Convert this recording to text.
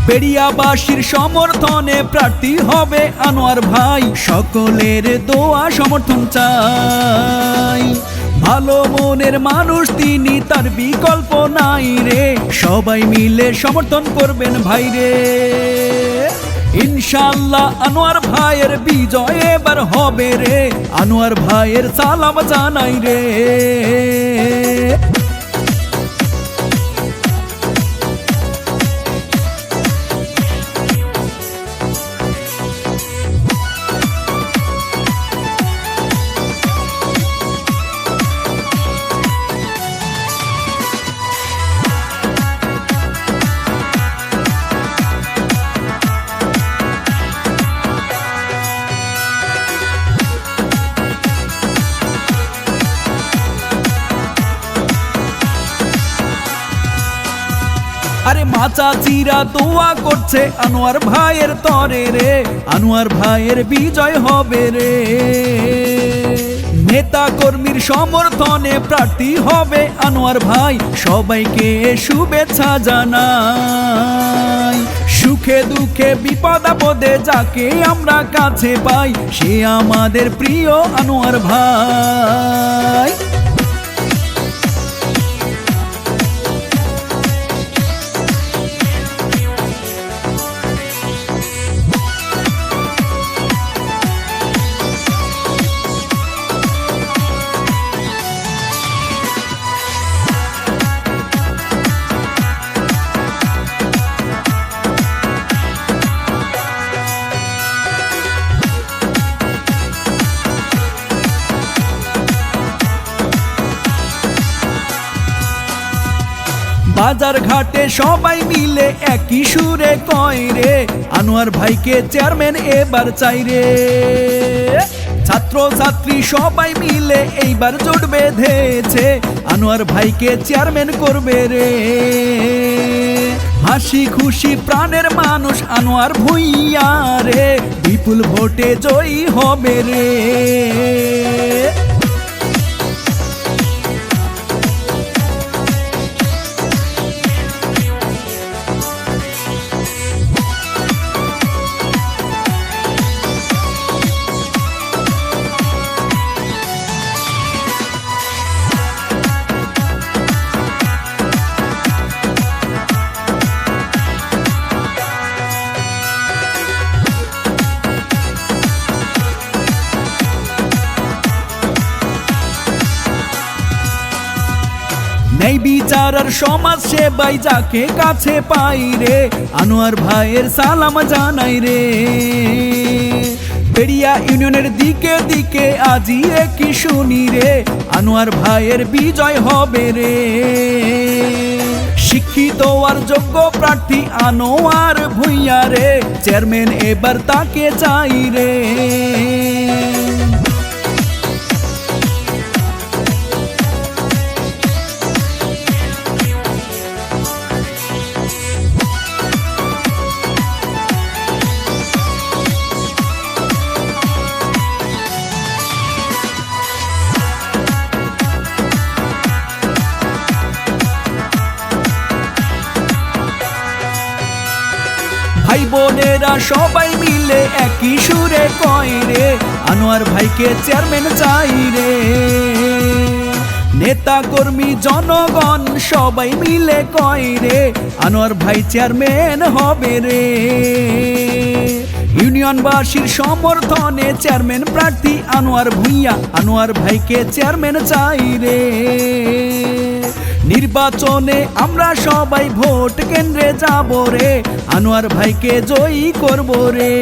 পেরিয়াবাসীর সমর্থনে প্রার্থী হবে আনোয়ার ভাই, সকলের দোয়া সমর্থন চাই। ভালো মনের মানুষ তিনি, তার বিকল্প নাই রে, সবাই মিলে সমর্থন করবেন ভাই রে। ইনশাআল্লাহ আনোয়ার ভাইয়ের বিজয় এবার হবে রে, আনোয়ার ভাইয়ের সালাম জানাই রে। আরে মাচা চিরা দোয়া করছে আনোয়ার ভাইয়ের তরে রে, আনোয়ার ভাইয়ের বিজয় হবে রে। নেতা কর্মীর সমর্থনে প্রার্থী হবে আনোয়ার ভাই, সবাইকে শুভেচ্ছা জানাই। সুখে দুঃখে বিপদ আপদে যাকে আমরা কাছে পাই, সে আমাদের প্রিয় আনোয়ার ভাই। বাজার ঘাটে সবাই মিলে একই সুরে কয় রে, আনোয়ার ভাইকে চেয়ারম্যান এবার চাই রে। ছাত্র ছাত্রী সবাই মিলে এইবার জোট বেঁধেছে, আনোয়ার ভাইকে চেয়ারম্যান করবে রে। হাসি খুশি প্রাণের মানুষ আনোয়ার ভূঁইয়া রে, বিপুল ভোটে জয়ী হবে রে। নেই বিচার আর সমাজ সেবাই যাকে কাছে পাই রে, আনোয়ার ভাইয়ের সালাম জানাই রে। পেরিয়া ইউনিয়নের দিকে দিকে আজি কি শুনি রে, আনোয়ার ভাইয়ের বিজয় হবে রে। শিক্ষিত আর যোগ্য প্রার্থী আনোয়ার ভূঁইয়া রে, চেয়ারম্যান এবার তাকে চাই রে। ভাই বোনেরা সবাই মিলে একই সুরে কয় রে, আনোয়ার ভাইকে চেয়ারম্যান চাই রে। নেতা কর্মী জনগণ সবাই মিলে কয় রে, আনোয়ার ভাই চেয়ারম্যান হবে রে। ইউনিয়নবাসীর সমর্থনে চেয়ারম্যান প্রার্থী আনোয়ার ভূঁইয়া, আনোয়ার ভাইকে চেয়ারম্যান চাই রে। নির্বাচনে আমরা সবাই ভোট কেন্দ্রে যাব রে, আনোয়ার ভাইকে জয়ী করব রে।